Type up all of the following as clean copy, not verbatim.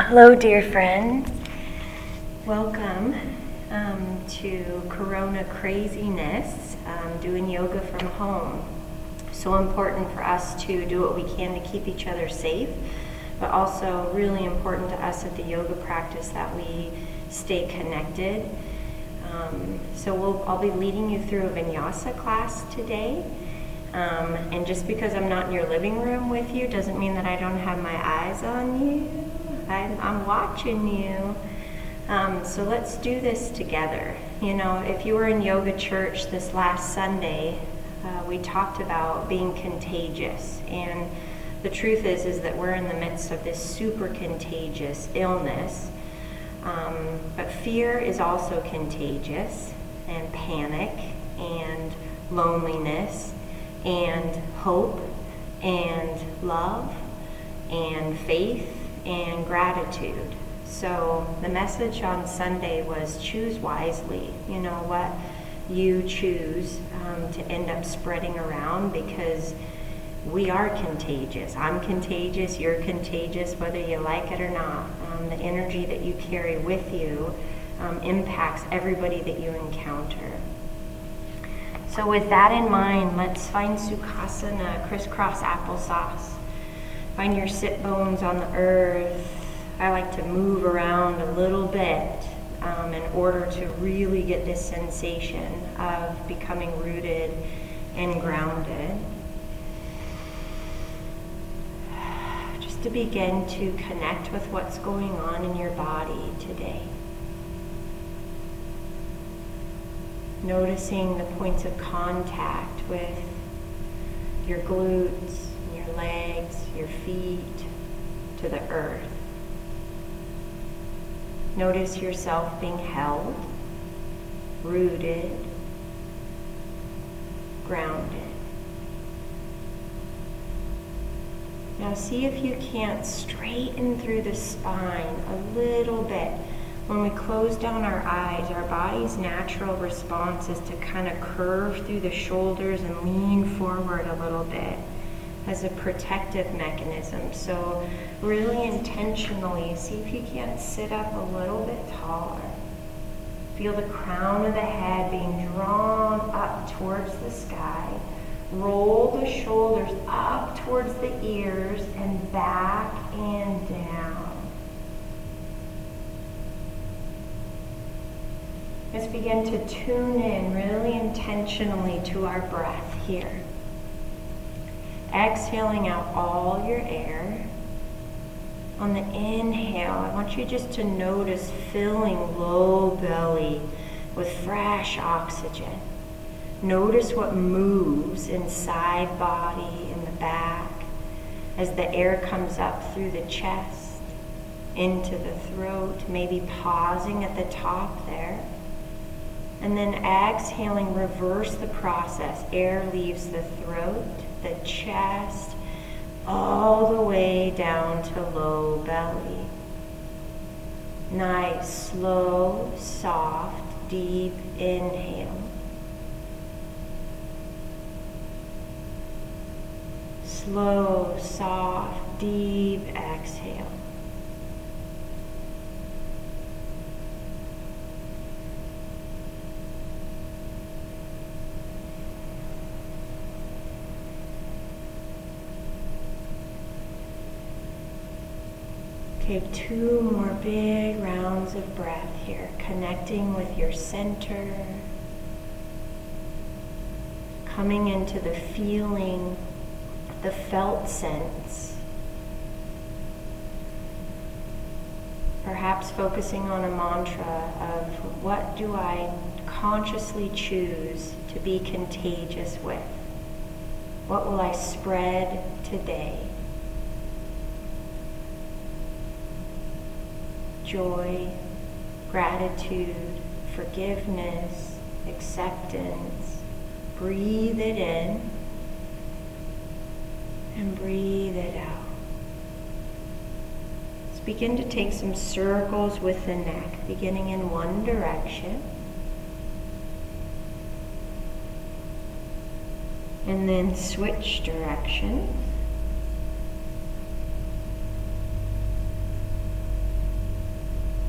Hello, dear friends. Welcome to Corona Craziness, doing yoga from home. So important for us to do what we can to keep each other safe, but also really important to us at the yoga practice that we stay connected. I'll be leading you through a Vinyasa class today. And just because I'm not in your living room with you doesn't mean that I don't have my eyes on you. I'm watching you. So let's do this together. You know, if you were in yoga church this last Sunday, we talked about being contagious. And the truth is that we're in the midst of this super contagious illness. But fear is also contagious, and panic, and loneliness, and hope, and love, and faith, and gratitude. So the message on Sunday was choose wisely. You know what you choose to end up spreading around, because we are contagious. I'm contagious, you're contagious, whether you like it or not. The energy that you carry with you impacts everybody that you encounter. So with that in mind, let's find Sukhasana, crisscross applesauce. Find your sit bones on the earth. I like to move around a little bit in order to really get this sensation of becoming rooted and grounded. Just to begin to connect with what's going on in your body today. Noticing the points of contact with your glutes, your legs, your feet to the earth. Notice yourself being held, rooted, grounded. Now see if you can't straighten through the spine a little bit. When we close down our eyes, our body's natural response is to kind of curve through the shoulders and lean forward a little bit as a protective mechanism. So really intentionally, see if you can't sit up a little bit taller. Feel the crown of the head being drawn up towards the sky. Roll the shoulders up towards the ears and back and down. Let's begin to tune in really intentionally to our breath here. Exhaling out all your air. On the inhale, I want you just to notice filling low belly with fresh oxygen. Notice what moves inside body in the back as the air comes up through the chest, into the throat, maybe pausing at the top there. And then exhaling, reverse the process. Air leaves the throat, the chest, all the way down to low belly. Nice, slow, soft, deep inhale. Slow, soft, deep exhale. Take 2 more big rounds of breath here, connecting with your center, coming into the feeling, the felt sense. Perhaps focusing on a mantra of what do I consciously choose to be contagious with? What will I spread today? Joy, gratitude, forgiveness, acceptance. Breathe it in and breathe it out. Let's begin to take some circles with the neck, beginning in one direction. And then switch directions.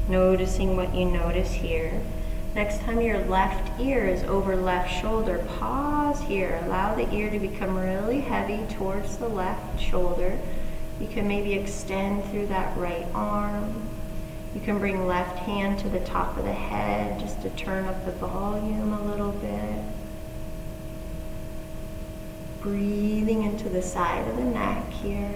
Noticing what you notice here. Next time your left ear is over left shoulder, pause here. Allow the ear to become really heavy towards the left shoulder. You can maybe extend through that right arm. You can bring left hand to the top of the head just to turn up the volume a little bit. Breathing into the side of the neck here.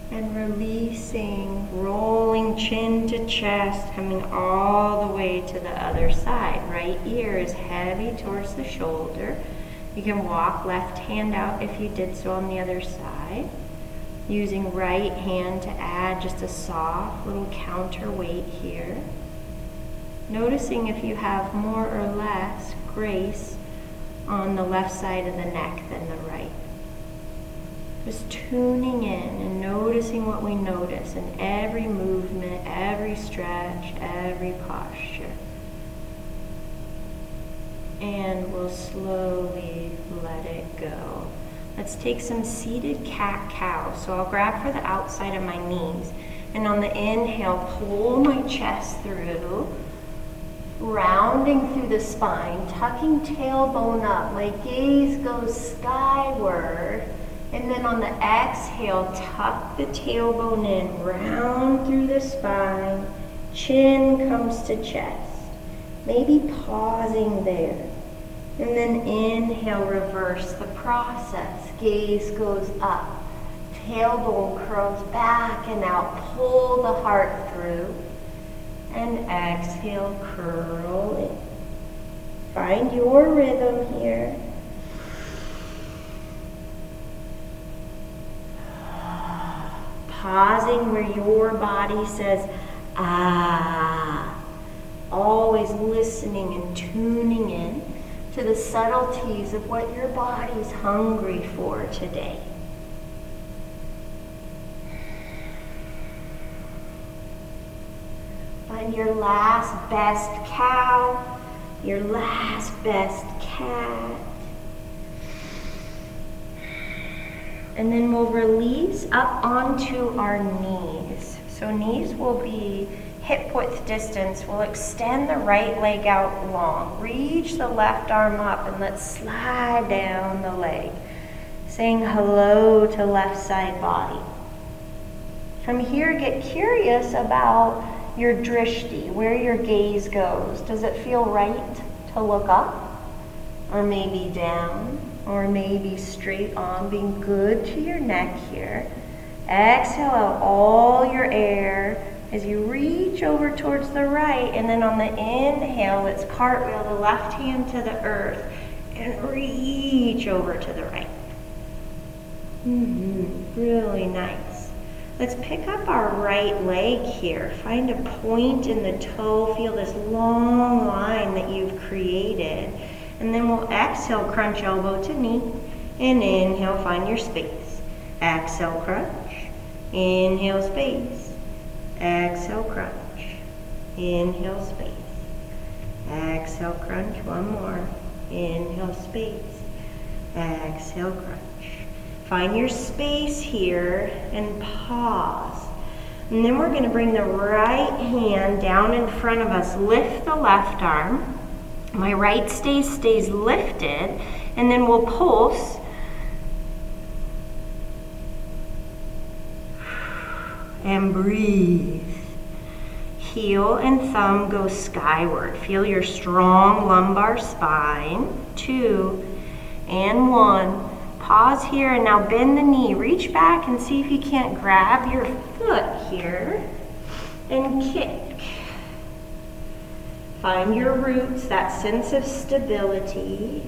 And releasing, rolling chin to chest, coming all the way to the other side. Right ear is heavy towards the shoulder. You can walk left hand out if you did so on the other side. Using right hand to add just a soft little counterweight here. Noticing if you have more or less grace on the left side of the neck than the right. Just tuning in and noticing what we notice in every movement, every stretch, every posture. And we'll slowly let it go. Let's take some seated cat-cow. So I'll grab for the outside of my knees. And on the inhale, pull my chest through, rounding through the spine, tucking tailbone up. My gaze goes skyward. And then on the exhale, tuck the tailbone in, round through the spine, chin comes to chest. Maybe pausing there. And then inhale, reverse the process. Gaze goes up, tailbone curls back and out, pull the heart through. And exhale, curl in. Find your rhythm here. Pausing where your body says, ah. Always listening and tuning in to the subtleties of what your body's hungry for today. Find your last best cow, your last best cat. And then we'll release up onto our knees. So knees will be hip width distance. We'll extend the right leg out long. Reach the left arm up and let's slide down the leg. Saying hello to left side body. From here, get curious about your drishti, where your gaze goes. Does it feel right to look up? Or maybe down? Or maybe straight on, being good to your neck here. Exhale out all your air as you reach over towards the right, and then on the inhale, let's cartwheel the left hand to the earth and reach over to the right. Really nice. Let's pick up our right leg here. Find a point in the toe. Feel this long line that you've created. And then we'll exhale, crunch elbow to knee. And inhale, find your space. Exhale, crunch. Inhale, space. Exhale, crunch. Inhale, space. Exhale, crunch. One more. Inhale, space. Exhale, crunch. Find your space here and pause. And then we're going to bring the right hand down in front of us. Lift the left arm. My right stays lifted. And then we'll pulse. And breathe. Heel and thumb go skyward. Feel your strong lumbar spine. 2 and 1. Pause here and now bend the knee. Reach back and see if you can't grab your foot here and kick. Find your roots, that sense of stability.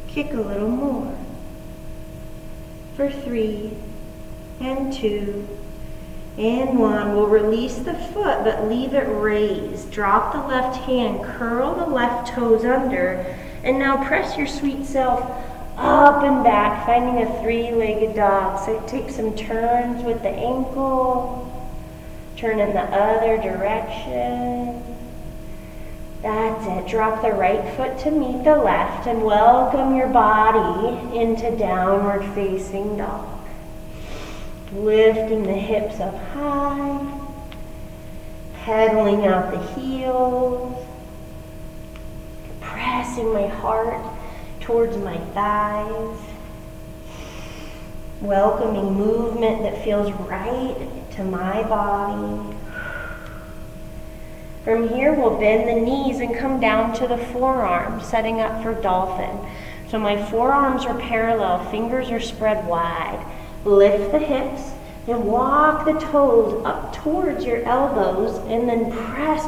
Kick a little more. For 3 and 2 and 1. We'll release the foot but leave it raised. Drop the left hand, curl the left toes under, and now press your sweet self up and back, finding a 3-legged dog. So take some turns with the ankle, turn in the other direction. That's it. Drop the right foot to meet the left and welcome your body into downward facing dog. Lifting the hips up high, pedaling out the heels, pressing my heart towards my thighs, welcoming movement that feels right to my body. From here, we'll bend the knees and come down to the forearms, setting up for dolphin. So my forearms are parallel, fingers are spread wide. Lift the hips and walk the toes up towards your elbows, and then press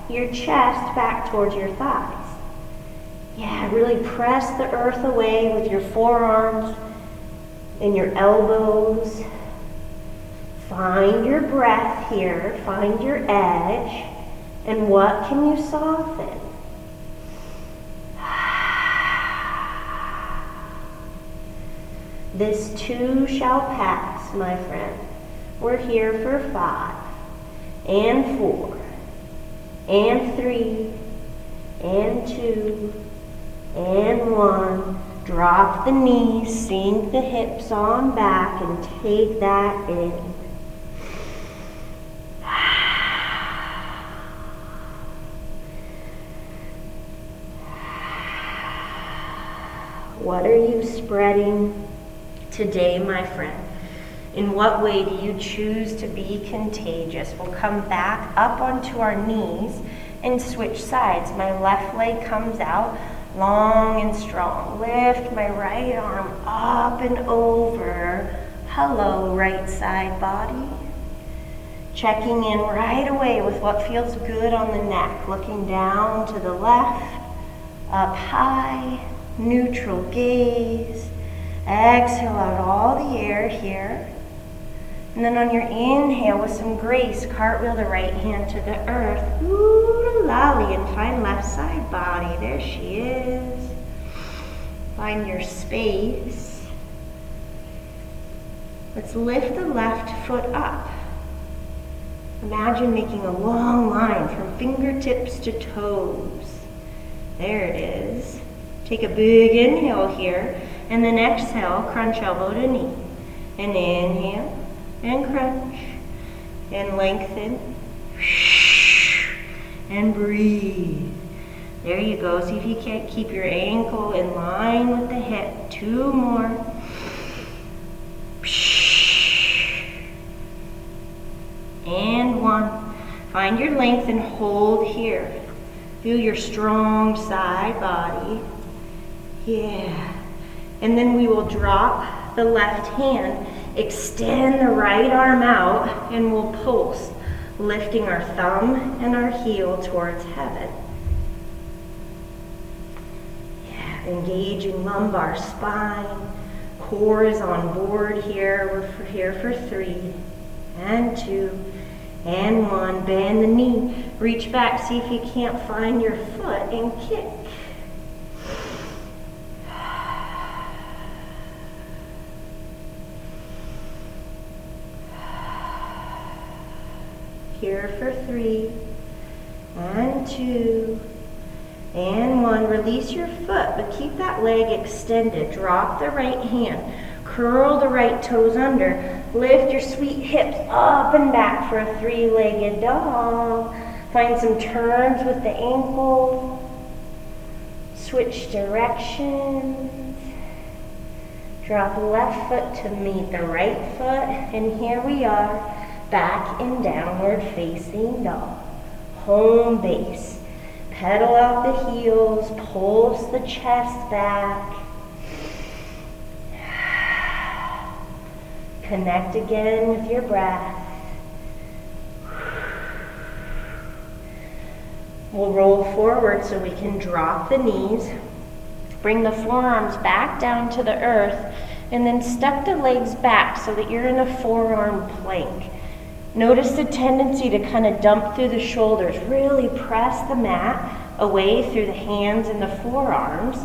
your chest back towards your thighs. Yeah, really press the earth away with your forearms and your elbows. Find your breath here, find your edge, and what can you soften? This too shall pass, my friend. We're here for 5, and 4, and 3, and 2, and 1. Drop the knees, sink the hips on back, and take that in. What are you spreading today, my friend? In what way do you choose to be contagious? We'll come back up onto our knees and switch sides. My left leg comes out long and strong. Lift my right arm up and over. Hello, right side body. Checking in right away with what feels good on the neck. Looking down to the left, up high, neutral gaze. Exhale out all the air here. And then on your inhale, with some grace, cartwheel the right hand to the earth. Ooh, lolly, and find left side body. There she is. Find your space. Let's lift the left foot up. Imagine making a long line from fingertips to toes. There it is. Take a big inhale here, and then exhale, crunch elbow to knee. And inhale, and crunch, and lengthen, and breathe. There you go. See if you can't keep your ankle in line with the hip. 2 more. And 1. Find your length and hold here. Feel your strong side body. Yeah. And then we will drop the left hand, extend the right arm out, and we'll pulse, lifting our thumb and our heel towards heaven. Yeah, engaging lumbar spine. Core is on board here. We're here for 3, and 2, and 1. Bend the knee. Reach back. See if you can't find your foot and kick. Here for 3, and 2, and 1. Release your foot, but keep that leg extended. Drop the right hand. Curl the right toes under. Lift your sweet hips up and back for a 3-legged dog. Find some turns with the ankle. Switch directions. Drop left foot to meet the right foot. And here we are. Back in downward facing dog. Home base. Pedal out the heels, pulse the chest back. Connect again with your breath. We'll roll forward so we can drop the knees. Bring the forearms back down to the earth, and then step the legs back so that you're in a forearm plank. Notice the tendency to kind of dump through the shoulders. Really press the mat away through the hands and the forearms.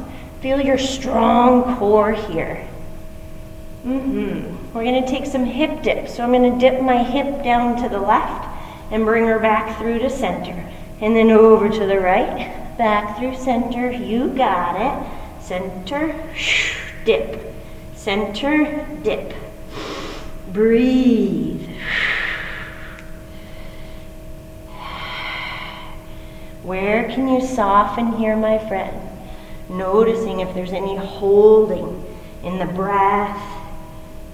Feel your strong core here. We're going to take some hip dips. So I'm going to dip my hip down to the left and bring her back through to center. And then over to the right, back through center. You got it. Center, dip. Center, dip. Breathe. Where can you soften here, my friend? Noticing if there's any holding in the breath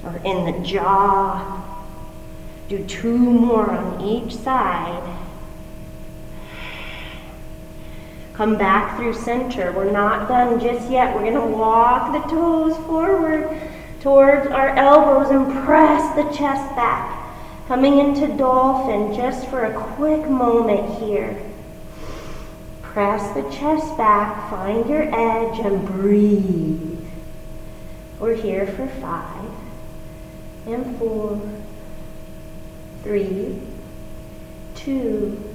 or in the jaw. Do 2 more on each side. Come back through center. We're not done just yet. We're going to walk the toes forward towards our elbows and press the chest back. Coming into dolphin just for a quick moment here. Press the chest back, find your edge, and breathe. We're here for 5 and 4, 3, 2,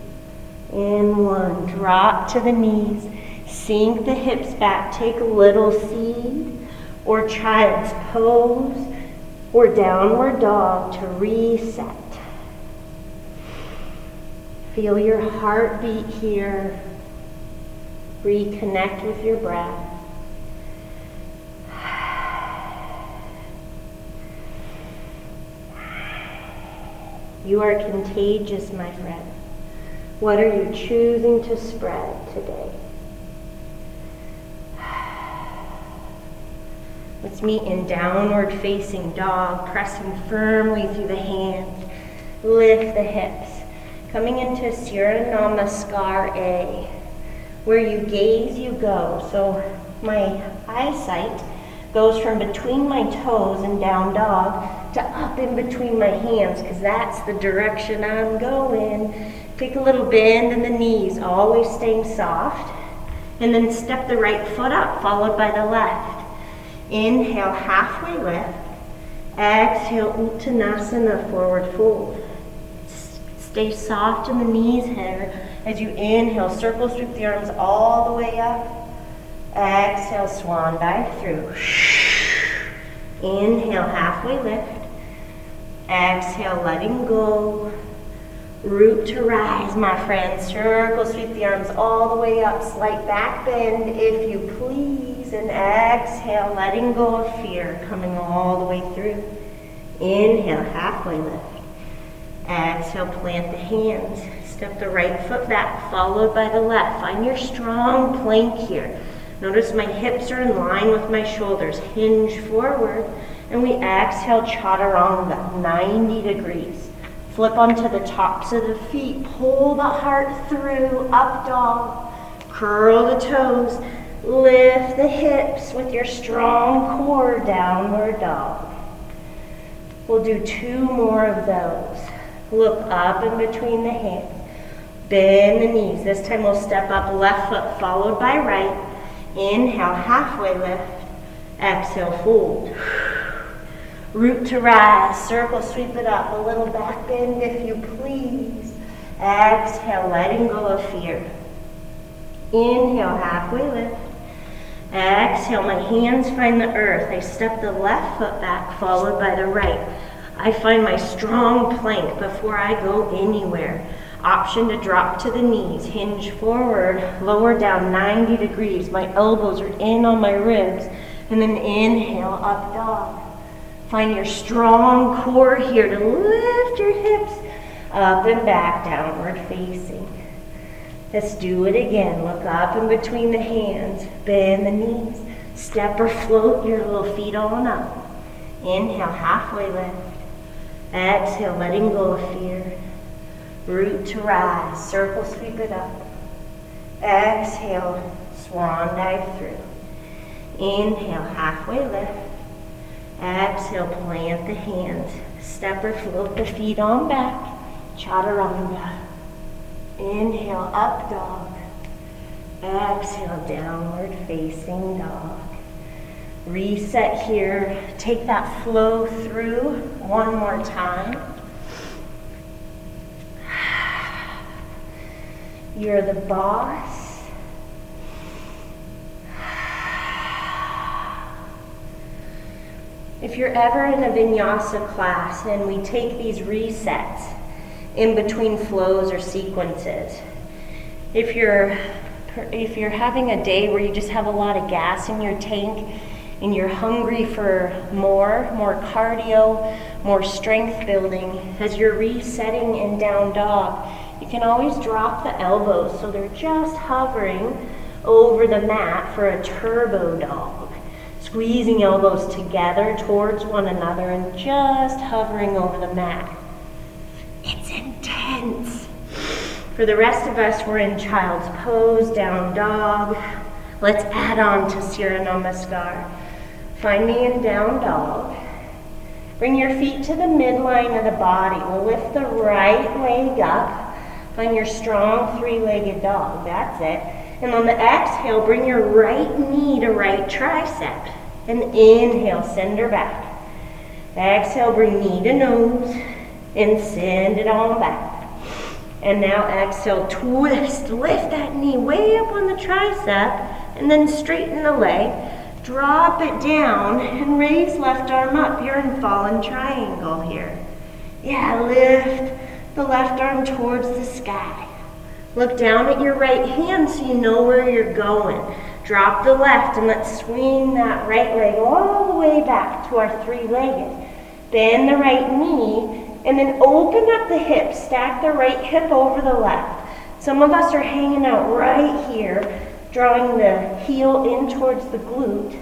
and 1. Drop to the knees. Sink the hips back. Take a little seed or child's pose or downward dog to reset. Feel your heartbeat here. Reconnect with your breath. You are contagious, my friend. What are you choosing to spread today? Let's meet in downward facing dog, pressing firmly through the hands. Lift the hips. Coming into Surya Namaskar A. Where you gaze, you go. So my eyesight goes from between my toes and down dog to up in between my hands, because that's the direction I'm going. Take a little bend in the knees, always staying soft. And then step the right foot up, followed by the left. Inhale, halfway lift. Exhale, Uttanasana, forward fold. Stay soft in the knees here. As you inhale, circle sweep the arms all the way up. Exhale, swan dive through. Inhale, halfway lift. Exhale, letting go. Root to rise, my friends. Circle sweep the arms all the way up. Slight back bend, if you please. And exhale, letting go of fear, coming all the way through. Inhale, halfway lift. Exhale, plant the hands. Step the right foot back, followed by the left. Find your strong plank here. Notice my hips are in line with my shoulders. Hinge forward, and we exhale, chaturanga, 90 degrees. Flip onto the tops of the feet. Pull the heart through, up dog. Curl the toes. Lift the hips with your strong core, downward dog. We'll do 2 more of those. Look up in between the hands. Bend the knees. This time we'll step up, left foot followed by right. Inhale, halfway lift. Exhale, fold. Root to rise. Circle, sweep it up. A little back bend if you please. Exhale, letting go of fear. Inhale, halfway lift. Exhale, my hands find the earth. I step the left foot back, followed by the right. I find my strong plank before I go anywhere. Option to drop to the knees, hinge forward, lower down 90 degrees. My elbows are in on my ribs. And then inhale, up dog. Find your strong core here to lift your hips up and back, downward facing. Let's do it again. Look up in between the hands, bend the knees, step or float your little feet on up. Inhale, halfway lift. Exhale, letting go of fear. Root to rise, circle, sweep it up. Exhale, swan dive through. Inhale, halfway lift. Exhale, plant the hands. Step or float the feet on back. Chaturanga. Inhale, up dog. Exhale, downward facing dog. Reset here. Take that flow through one more time. You're the boss. If you're ever in a Vinyasa class and we take these resets in between flows or sequences, if you're having a day where you just have a lot of gas in your tank and you're hungry for more cardio, more strength building, as you're resetting in down dog, you can always drop the elbows so they're just hovering over the mat for a turbo dog. Squeezing elbows together towards one another and just hovering over the mat. It's intense. For the rest of us, we're in child's pose, down dog. Let's add on to Surya Namaskar. Find me in down dog. Bring your feet to the midline of the body. We'll lift the right leg up. Find your strong three-legged dog. That's it. And on the exhale, bring your right knee to right tricep. And inhale, send her back. Exhale, bring knee to nose. And send it on back. And now exhale, twist. Lift that knee way up on the tricep. And then straighten the leg. Drop it down and raise left arm up. You're in fallen triangle here. Yeah, lift the left arm towards the sky. Look down at your right hand so you know where you're going. Drop the left and let's swing that right leg all the way back to our three-legged. Bend the right knee and then open up the hips. Stack the right hip over the left. Some of us are hanging out right here, drawing the heel in towards the glute.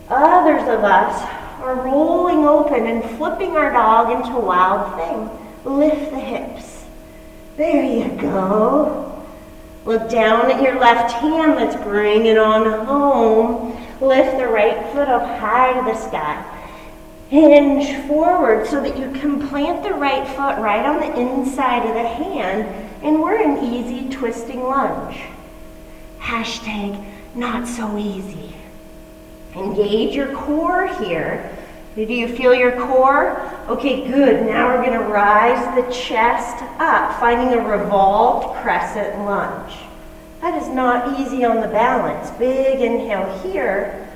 Others of us are rolling open and flipping our dog into wild thing. Lift the hips. There you go. Look down at your left hand. Let's bring it on home. Lift the right foot up high to the sky. Hinge forward so that you can plant the right foot right on the inside of the hand. And we're in easy twisting lunge. Hashtag not so easy. Engage your core here. Do you feel your core? Okay, good. Now we're going to rise the chest up, finding a revolved crescent lunge. That is not easy on the balance. Big inhale here.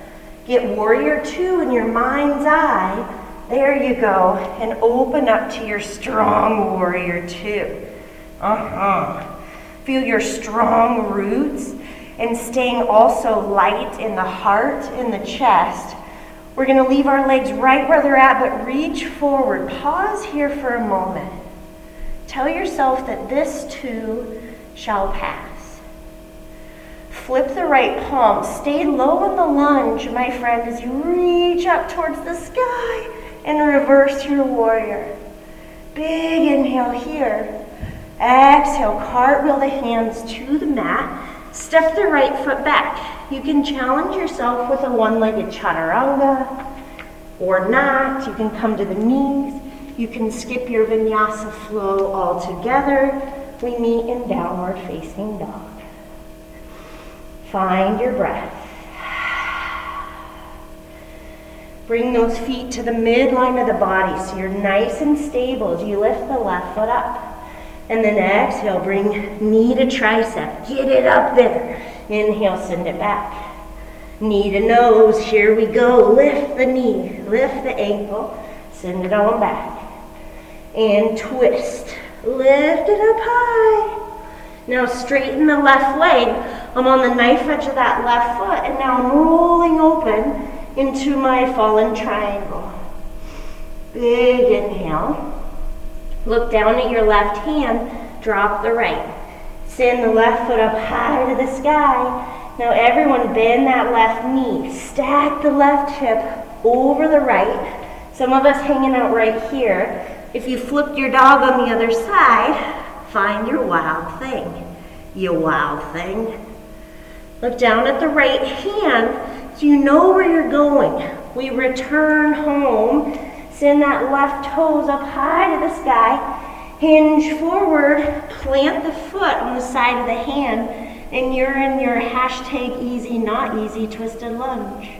Get warrior two in your mind's eye. There you go. And open up to your strong warrior two. Feel your strong roots. And staying also light in the heart, in the chest. We're going to leave our legs right where they're at, but reach forward. Pause here for a moment. Tell yourself that this too shall pass. Flip the right palm. Stay low in the lunge, my friend, as you reach up towards the sky and reverse your warrior. Big inhale here. Exhale, cartwheel the hands to the mat. Step the right foot back. You can challenge yourself with a one-legged chaturanga or not. You can come to the knees. You can skip your vinyasa flow altogether. We meet in downward facing dog. Find your breath. Bring those feet to the midline of the body so you're nice and stable as you lift the left foot up. And then exhale, bring knee to tricep. Get it up there. Inhale, send it back. Knee to nose. Here we go. Lift the knee. Lift the ankle. Send it on back. And twist. Lift it up high. Now straighten the left leg. I'm on the knife edge of that left foot. And now I'm rolling open into my fallen triangle. Big inhale. Look down at your left hand, drop the right. Send the left foot up high to the sky. Now everyone bend that left knee. Stack the left hip over the right. Some of us hanging out right here. If you flipped your dog on the other side, find your wild thing. You wild thing. Look down at the right hand so you know where you're going. We return home. Send that left toes up high to the sky. Hinge forward. Plant the foot on the side of the hand. And you're in your hashtag easy, not easy twisted lunge.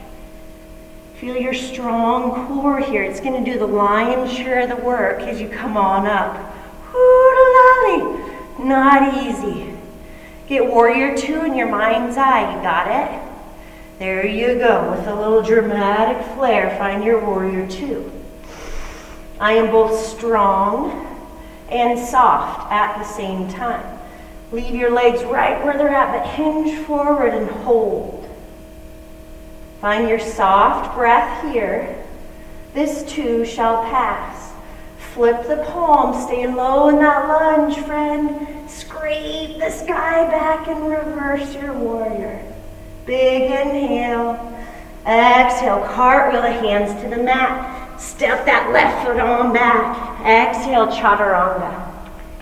Feel your strong core here. It's going to do the lion's share of the work as you come on up. Hoo-da-lally. Not easy. Get warrior two in your mind's eye. You got it? There you go. With a little dramatic flair, find your warrior two. I am both strong and soft at the same time. Leave your legs right where they're at, but hinge forward and hold. Find your soft breath here. This too shall pass. Flip the palm, stay low in that lunge, friend. Scrape the sky back and reverse your warrior. Big inhale. Exhale, cartwheel the hands to the mat. Step that left foot on back. Exhale, chaturanga.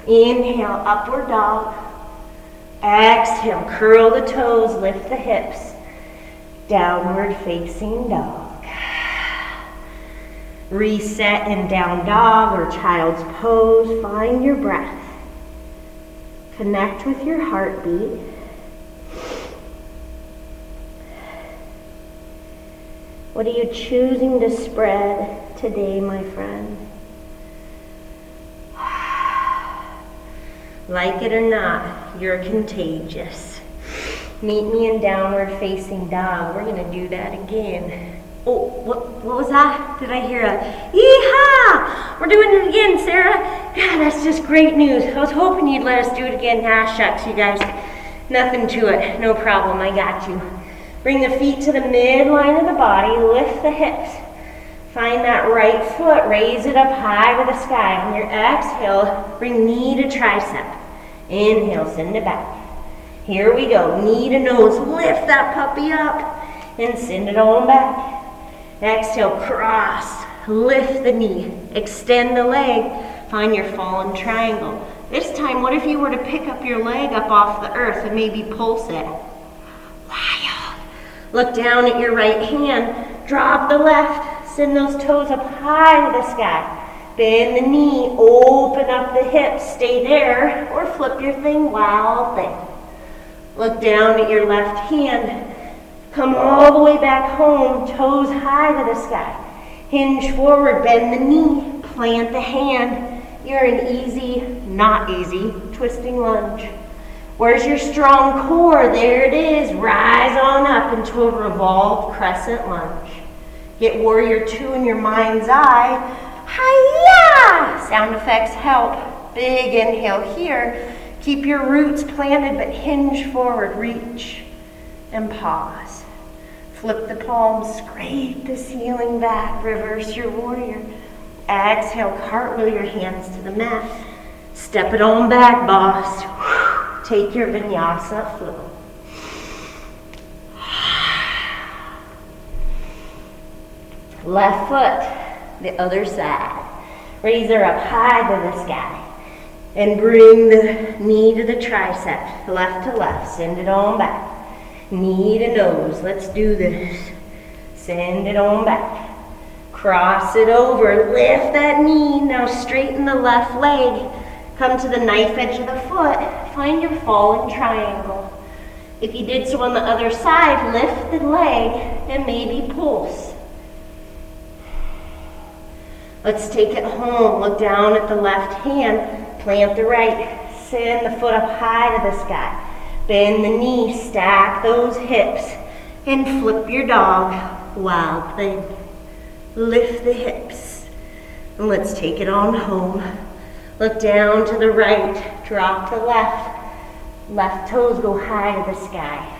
Inhale, upward dog. Exhale, curl the toes, lift the hips. Downward facing dog. Reset in down dog or child's pose. Find your breath. Connect with your heartbeat. What are you choosing to spread today, my friend? Like it or not, you're contagious. Meet me in downward facing dog. We're gonna do that again. Oh, what was that? Did I hear a yee-haw? We're doing it again, Sarah. Yeah, that's just great news. I was hoping you'd let us do it again. Ah, shucks, you guys. Nothing to it. No problem, I got you. Bring the feet to the midline of the body. Lift the hips. Find that right foot. Raise it up high to the sky. On your exhale, bring knee to tricep. Inhale, send it back. Here we go. Knee to nose. Lift that puppy up and send it on back. Exhale, cross. Lift the knee. Extend the leg. Find your fallen triangle. This time, what if you were to pick up your leg up off the earth and maybe pulse it? Wild. Look down at your right hand. Drop the left. Send those toes up high to the sky. Bend the knee. Open up the hips. Stay there. Or flip your thing. Wild thing. Look down at your left hand. Come all the way back home, toes high to the sky. Hinge forward, bend the knee, plant the hand. You're an easy, not easy, twisting lunge. Where's your strong core? There it is. Rise on up into a revolved crescent lunge. Get warrior two in your mind's eye. Hi-ya! Sound effects help. Big inhale here. Keep your roots planted, but hinge forward, reach, and pause. Flip the palms, scrape the ceiling back, reverse your warrior. Exhale, cartwheel your hands to the mat. Step it on back, boss. Take your vinyasa flow. Left foot, the other side. Raise her up high to the sky. And bring the knee to the tricep, left to left. Send it on back. Knee to nose. Let's do this. Send it on back. Cross it over. Lift that knee. Now straighten the left leg. Come to the knife edge of the foot. Find your fallen triangle. If you did so on the other side, lift the leg and maybe pulse. Let's take it home. Look down at the left hand. Plant the right. Send the foot up high to the sky. Bend the knee. Stack those hips. And flip your dog. Wild thing. Lift the hips. And let's take it on home. Look down to the right. Drop the left. Left toes go high to the sky.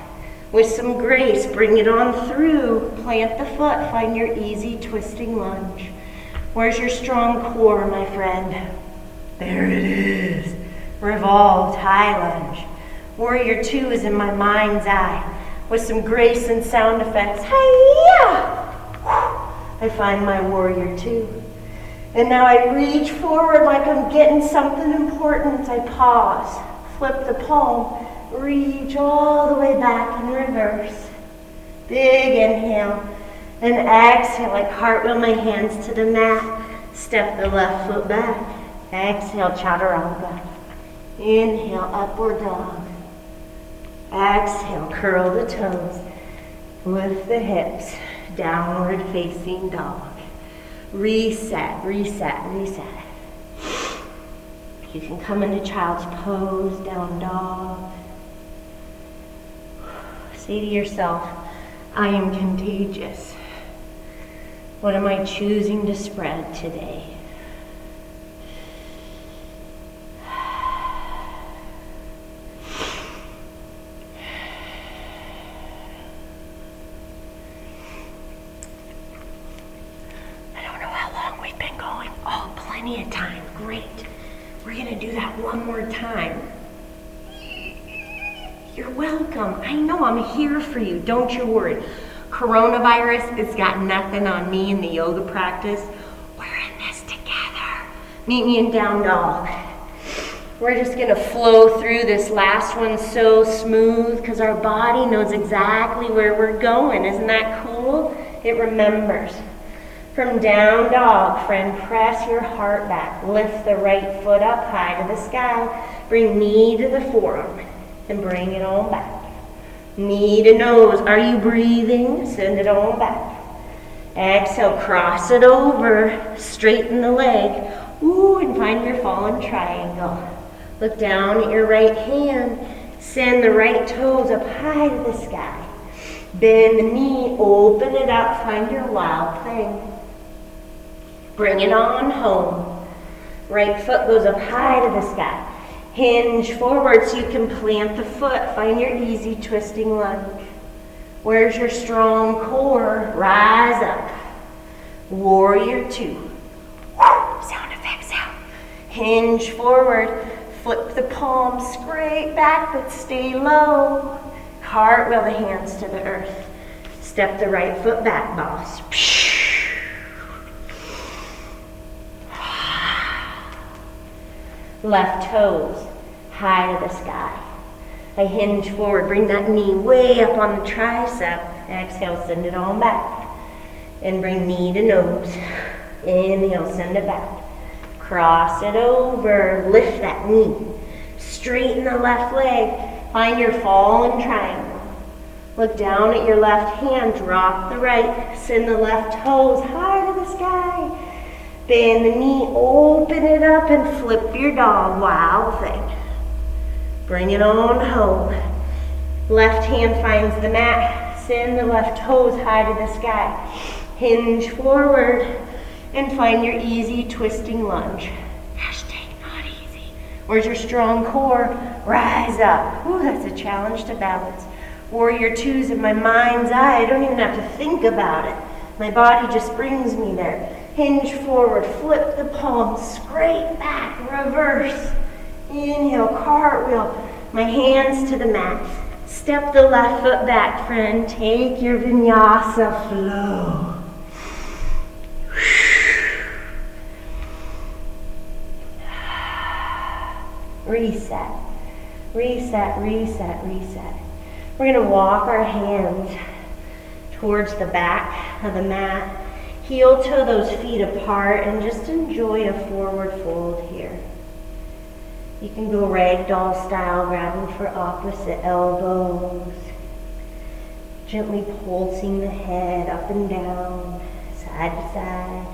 With some grace, bring it on through. Plant the foot. Find your easy twisting lunge. Where's your strong core, my friend? There it is. Revolved high lunge. Warrior two is in my mind's eye. With some grace and sound effects. Hi-ya! I find my warrior two. And now I reach forward like I'm getting something important. I pause. Flip the palm. Reach all the way back and reverse. Big inhale. And exhale, I cartwheel my hands to the mat. Step the left foot back. Exhale, chaturanga. Inhale, upward dog. Exhale, curl the toes. Lift the hips. Downward facing dog. Reset, reset, reset. You can come into child's pose, down dog. Say to yourself, I am contagious. What am I choosing to spread today? plenty of time. Great. We're gonna do that one more time. You're welcome. I know I'm here for you. Don't you worry. Coronavirus has got nothing on me in the yoga practice. We're in this together. Meet me in down dog. We're just gonna flow through this last one so smooth because our body knows exactly where we're going. Isn't that cool? It remembers. From down dog, friend, press your heart back. Lift the right foot up high to the sky. Bring knee to the forearm and bring it on back. Knee to nose. Are you breathing? Send it on back. Exhale, cross it over. Straighten the leg. Ooh, and find your fallen triangle. Look down at your right hand. Send the right toes up high to the sky. Bend the knee, open it up, find your wild thing. Bring it on home. Right foot goes up high to the sky. Hinge forward so you can plant the foot. Find your easy twisting lunge. Where's your strong core? Rise up. Warrior two. Sound effects out. Hinge forward. Flip the palms, scrape back, but stay low. Cartwheel the hands to the earth. Step the right foot back, boss. Left toes high to the sky. I hinge forward, bring that knee way up on the tricep. Exhale, send it on back. And bring knee to nose. Inhale, send it back. Cross it over, lift that knee. Straighten the left leg. Find your fallen triangle. Look down at your left hand, drop the right. Send the left toes high to the sky. Bend the knee, open it up and flip your dog. Wild thing. Bring it on home. Left hand finds the mat. Send the left toes high to the sky. Hinge forward. And find your easy twisting lunge. Hashtag not easy. Where's your strong core? Rise up. Ooh, that's a challenge to balance. Warrior two's in my mind's eye. I don't even have to think about it. My body just brings me there. Hinge forward, flip the palms, scrape back, reverse. Inhale, cartwheel. My hands to the mat. Step the left foot back, friend. Take your vinyasa flow. Reset, reset, reset, reset. We're gonna walk our hands towards the back of the mat. Heel toe those feet apart and just enjoy a forward fold here. You can go ragdoll style, grabbing for opposite elbows. Gently pulsing the head up and down, side to side.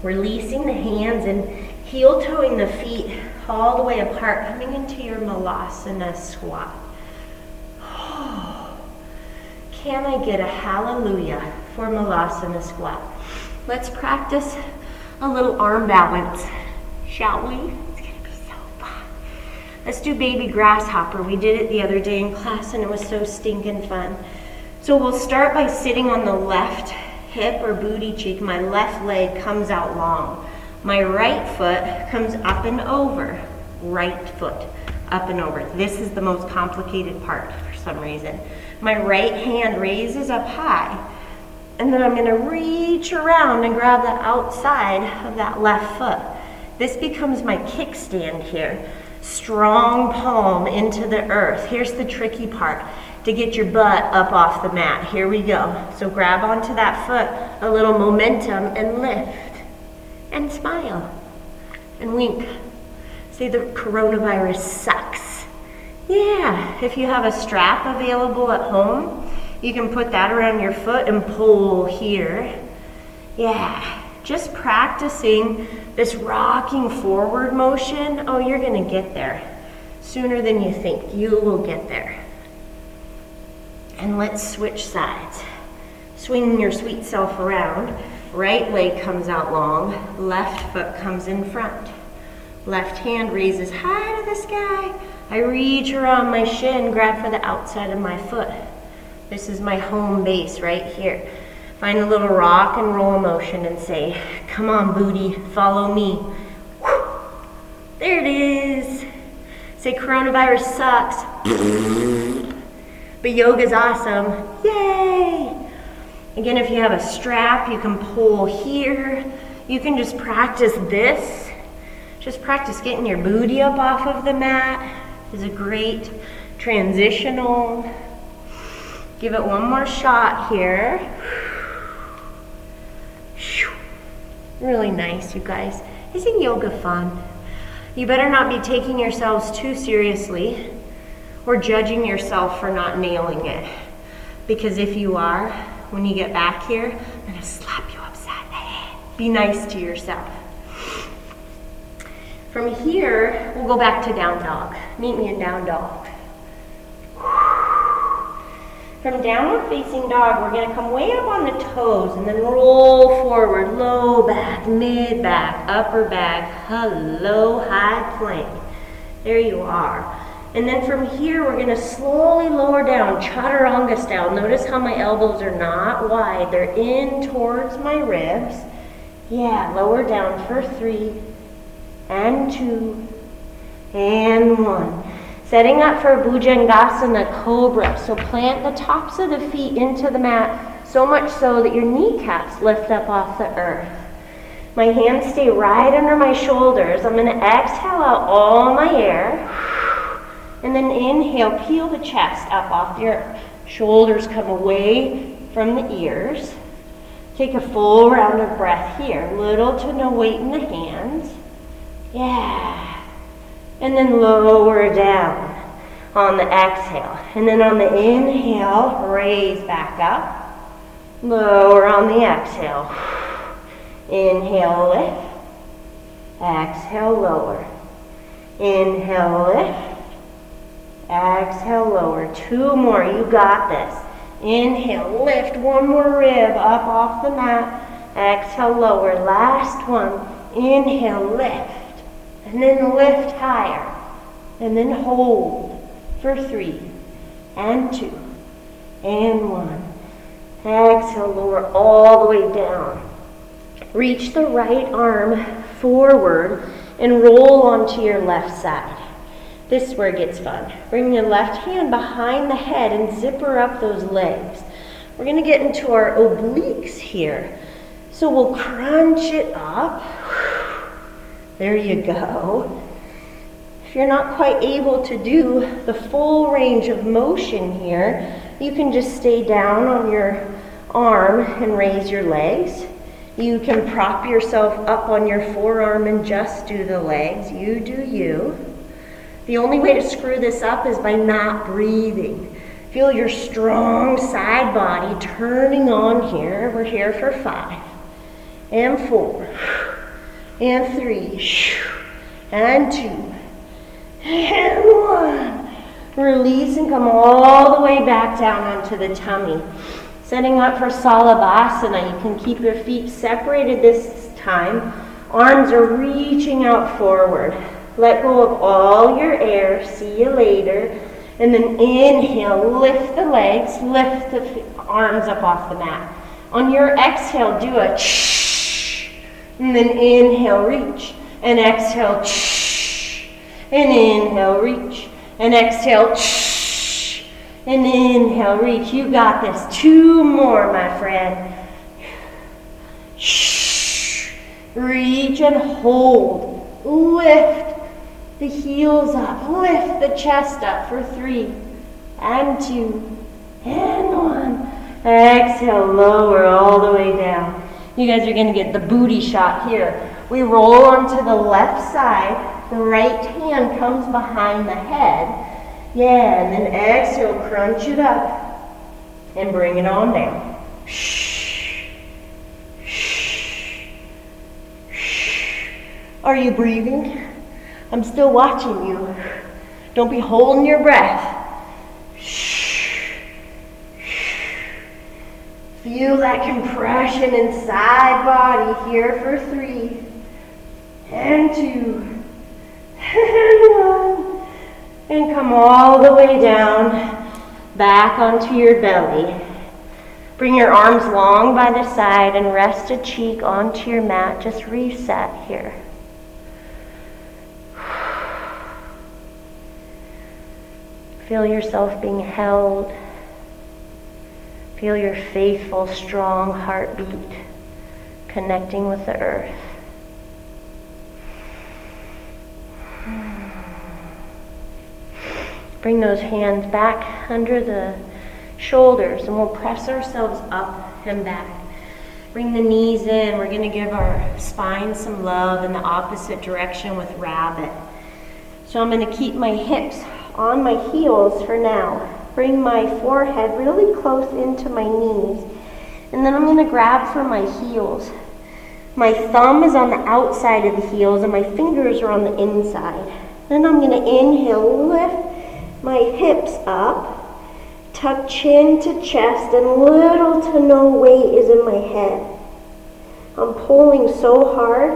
Releasing the hands and heel toeing the feet all the way apart, coming into your Malasana squat. Can I get a hallelujah for Malasana squat? Let's practice a little arm balance, shall we? It's gonna be so fun. Let's do baby grasshopper. We did it the other day in class and it was so stinking fun. So we'll start by sitting on the left hip or booty cheek. My left leg comes out long. My right foot comes up and over. Right foot up and over. This is the most complicated part for some reason. My right hand raises up high, and then I'm going to reach around and grab the outside of that left foot. This becomes my kickstand here. Strong palm into the earth. Here's the tricky part, to get your butt up off the mat. Here we go. So grab onto that foot, a little momentum, and lift. And smile. And wink. Say the coronavirus sucks. Yeah, if you have a strap available at home, you can put that around your foot and pull here. Yeah, just practicing this rocking forward motion. Oh, you're gonna get there. Sooner than you think, you will get there. And let's switch sides. Swing your sweet self around. Right leg comes out long, left foot comes in front. Left hand raises high to the sky. I reach around my shin, grab for the outside of my foot. This is my home base right here. Find a little rock and roll motion and say, come on, booty, follow me. There it is. Say, coronavirus sucks, but yoga's awesome. Yay! Again, if you have a strap, you can pull here. You can just practice this. Just practice getting your booty up off of the mat. Is a great transitional. Give it one more shot here. Really nice, you guys. Isn't yoga fun? You better not be taking yourselves too seriously or judging yourself for not nailing it. Because if you are, when you get back here, I'm gonna slap you upside the head. Be nice to yourself. From here, we'll go back to down dog. Meet me in down dog. From downward facing dog, we're gonna come way up on the toes and then roll forward, low back, mid back, upper back, hello, high plank. There you are. And then from here, we're gonna slowly lower down, chaturanga style. Notice how my elbows are not wide. They're in towards my ribs. Yeah, lower down for 3, and 2, and 1. Setting up for Bhujangasana Cobra. So plant the tops of the feet into the mat, so much so that your kneecaps lift up off the earth. My hands stay right under my shoulders. I'm gonna exhale out all my air. And then inhale, peel the chest up off the earth. Shoulders come away from the ears. Take a full round of breath here. Little to no weight in the hands. Yeah. And then lower down on the exhale. And then on the inhale, raise back up. Lower on the exhale. Inhale, lift. Exhale, lower. Inhale, lift. Exhale, lower. 2 more, you got this. Inhale, lift 1 more rib up off the mat. Exhale, lower. Last one. Inhale, lift. And then lift higher. And then hold for 3, and 2, and 1. Exhale, lower all the way down. Reach the right arm forward and roll onto your left side. This is where it gets fun. Bring your left hand behind the head and zipper up those legs. We're going to get into our obliques here. So we'll crunch it up. There you go. If you're not quite able to do the full range of motion here, you can just stay down on your arm and raise your legs. You can prop yourself up on your forearm and just do the legs. You do you. The only way to screw this up is by not breathing. Feel your strong side body turning on here. We're here for 5, and 4, and 3, and 2, and 1. Release and come all the way back down onto the tummy. Setting up for Salabhasana. You can keep your feet separated this time. Arms are reaching out forward. Let go of all your air. See you later. And then inhale, lift the legs, lift the arms up off the mat. On your exhale, do a shh. And then inhale, reach. And exhale, shh. And inhale, reach. And exhale, shh. And inhale, reach. You got this. 2 more, my friend. Shh. Reach and hold. Lift the heels up. Lift the chest up for 3, and 2, and 1. Exhale, lower all the way down. You guys are going to get the booty shot here. We roll onto the left side. The right hand comes behind the head. Yeah, and then exhale, crunch it up. And bring it on down. Shh. Shh. Shh. Are you breathing? I'm still watching you. Don't be holding your breath. Shh. Shh. Feel that compression inside body here for 3, and 2, and 1. And come all the way down, back onto your belly. Bring your arms long by the side and rest a cheek onto your mat. Just reset here. Feel yourself being held. Feel your faithful, strong heartbeat connecting with the earth. Bring those hands back under the shoulders and we'll press ourselves up and back. Bring the knees in. We're going to give our spine some love in the opposite direction with rabbit. So I'm going to keep my hips on my heels for now. Bring my forehead really close into my knees. And then I'm going to grab for my heels. My thumb is on the outside of the heels and my fingers are on the inside. Then I'm going to inhale, lift my hips up, tuck chin to chest, and little to no weight is in my head. I'm pulling so hard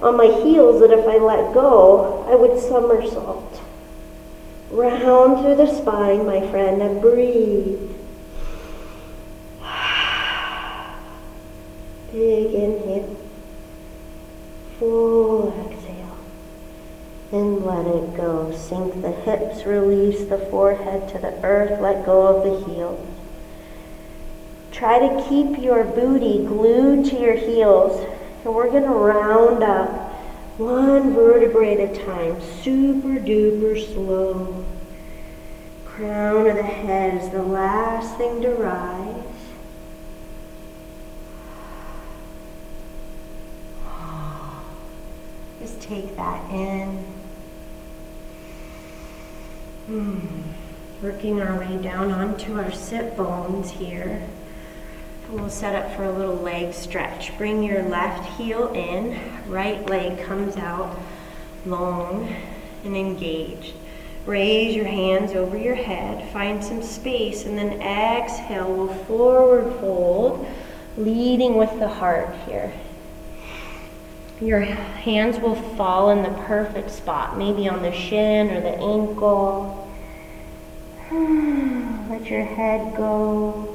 on my heels that if I let go, I would somersault. Round through the spine, my friend, and breathe. Big inhale. Full exhale. And let it go. Sink the hips, release the forehead to the earth, let go of the heels. Try to keep your booty glued to your heels. And we're going to round up one vertebrae at a time, super duper slow. Crown of the head is the last thing to rise. Just take that in. Working our way down onto our sit bones here. And we'll set up for a little leg stretch. Bring your left heel in, right leg comes out long and engaged. Raise your hands over your head, find some space, and then exhale, we'll forward fold, leading with the heart here. Your hands will fall in the perfect spot, maybe on the shin or the ankle. Let your head go.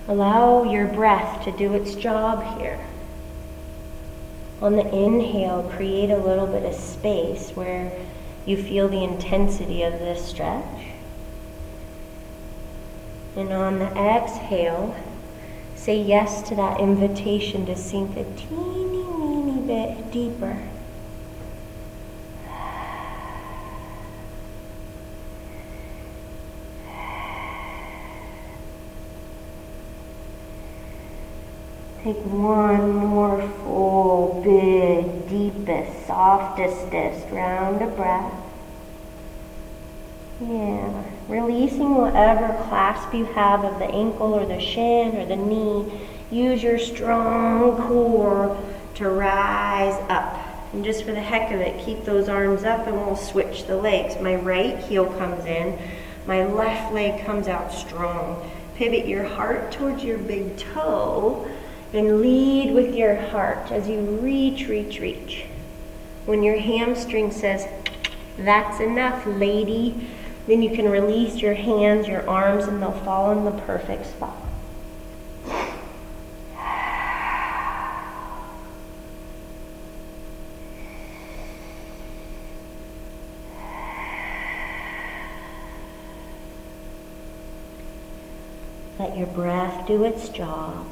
Allow your breath to do its job here. On the inhale, create a little bit of space where you feel the intensity of this stretch. And on the exhale, say yes to that invitation to sink a teeny, weeny bit deeper. Take one more full, big, deepest, softest round of breath. Yeah, releasing whatever clasp you have of the ankle or the shin or the knee. Use your strong core to rise up. And just for the heck of it, keep those arms up and we'll switch the legs. My right heel comes in, my left leg comes out strong. Pivot your heart towards your big toe. And lead with your heart as you reach, reach, reach. When your hamstring says, that's enough, lady, then you can release your hands, your arms, and they'll fall in the perfect spot. Let your breath do its job.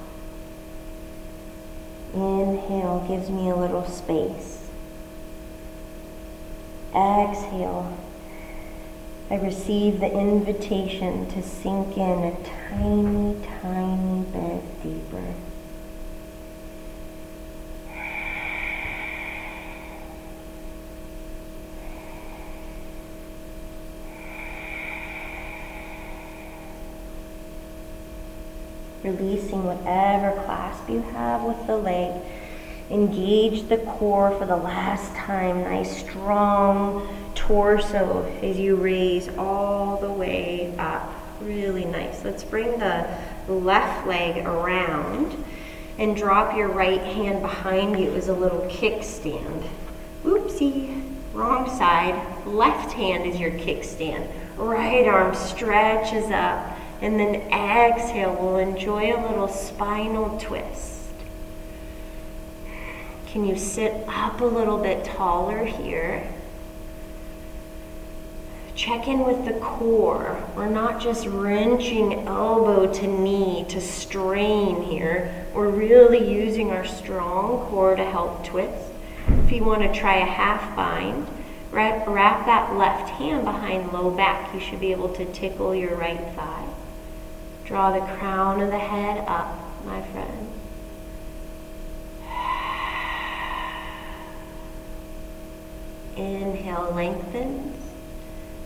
Inhale gives me a little space. Exhale, I receive the invitation to sink in a tiny, tiny bit deeper. Releasing whatever clasp you have with the leg. Engage the core for the last time. Nice strong torso as you raise all the way up. Really nice. Let's bring the left leg around and drop your right hand behind you as a little kickstand. Oopsie, wrong side. left hand is your kickstand. Right arm stretches up. And then exhale, we'll enjoy a little spinal twist. Can you sit up a little bit taller here? Check in with the core. We're not just wrenching elbow to knee to strain here. We're really using our strong core to help twist. If you want to try a half bind, wrap that left hand behind low back. You should be able to tickle your right thigh. Draw the crown of the head up, my friend. Inhale, lengthens.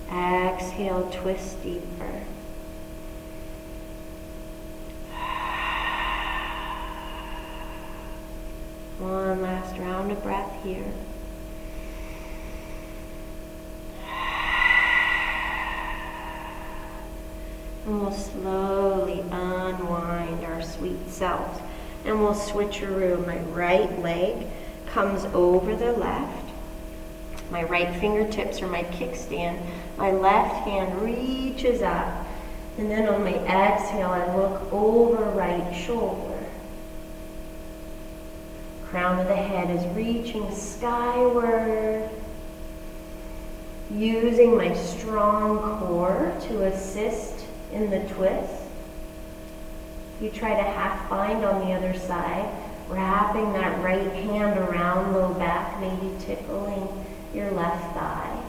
Exhale, twist deeper. One last round of breath here. And we'll slowly unwind our sweet selves. And we'll switcheroo. My right leg comes over the left. My right fingertips are my kickstand. My left hand reaches up. And then on my exhale, I look over right shoulder. Crown of the head is reaching skyward. Using my strong core to assist in the twist. You try to half bind on the other side, wrapping that right hand around low back, maybe tickling your left thigh.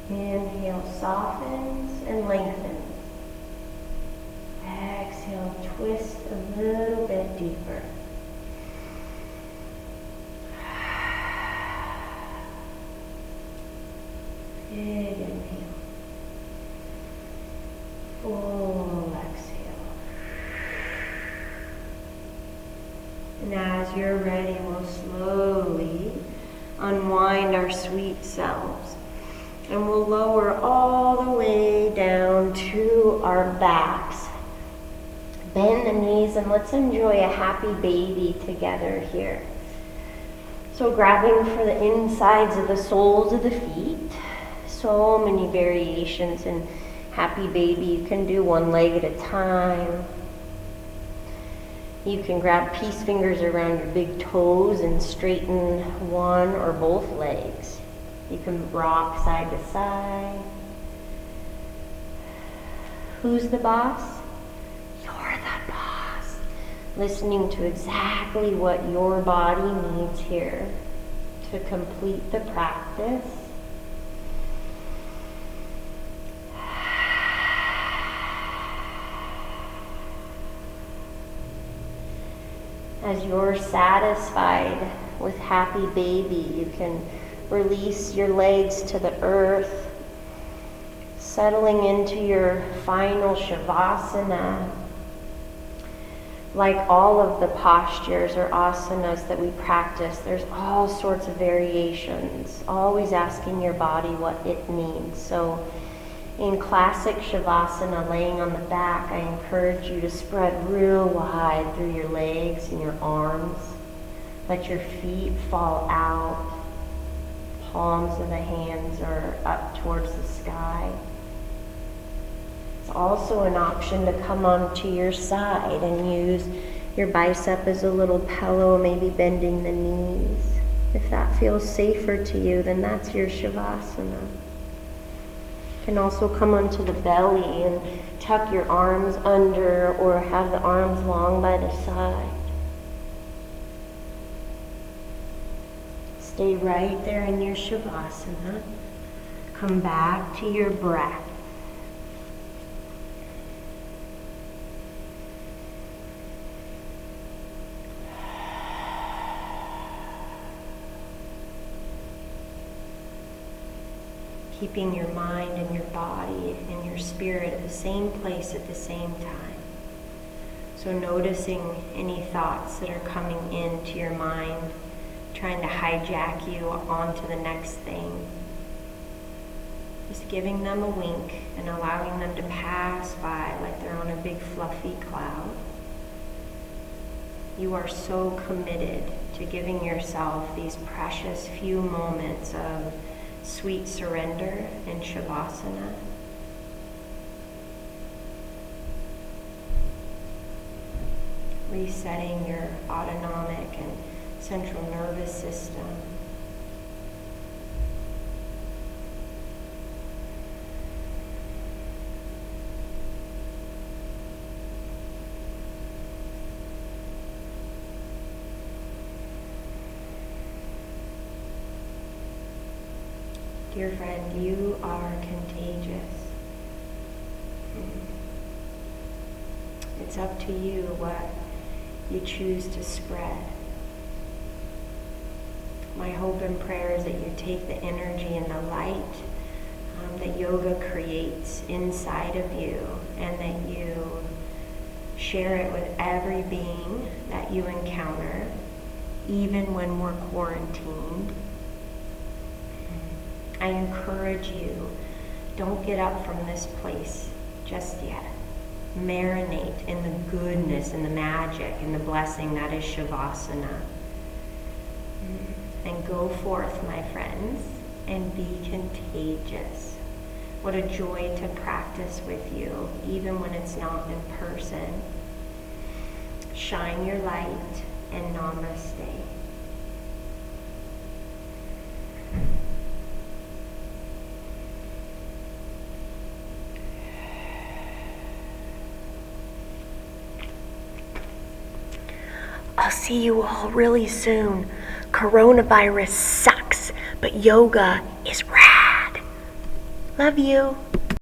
Inhale, softens and lengthens. Exhale, twist a little bit deeper. Big inhale. Full exhale. And as you're ready, we'll slowly unwind our sweet selves. And we'll lower all the way down to our backs. Bend the knees and let's enjoy a happy baby together here. So grabbing for the insides of the soles of the feet. So many variations in happy baby. You can do one leg at a time. You can grab peace fingers around your big toes and straighten one or both legs. You can rock side to side. Who's the boss? You're the boss. Listening to exactly what your body needs here to complete the practice. As you're satisfied with happy baby, you can release your legs to the earth, settling into your final Shavasana. Like all of the postures or asanas that we practice, there's all sorts of variations, always asking your body what it needs. So in classic Shavasana, laying on the back, I encourage you to spread real wide through your legs and your arms. Let your feet fall out. Palms of the hands are up towards the sky. It's also an option to come onto your side and use your bicep as a little pillow, maybe bending the knees. If that feels safer to you, then that's your Shavasana. You can also come onto the belly and tuck your arms under or have the arms long by the side. Stay right there in your Shavasana. Come back to your breath. Keeping your mind and your body and your spirit at the same place at the same time. So noticing any thoughts that are coming into your mind, trying to hijack you onto the next thing. Just giving them a wink and allowing them to pass by like they're on a big fluffy cloud. You are so committed to giving yourself these precious few moments of sweet surrender in Shavasana. Resetting your autonomic and central nervous system. Dear friend, you are contagious. It's up to you what you choose to spread. My hope and prayer is that you take the energy and the light that yoga creates inside of you, and that you share it with every being that you encounter, even when we're quarantined. I encourage you, don't get up from this place just yet. Marinate in the goodness and the magic and the blessing that is Shavasana. And go forth, my friends, and be contagious. What a joy to practice with you, even when it's not in person. Shine your light, and namaste. I'll see you all really soon. Coronavirus sucks, but yoga is rad. Love you.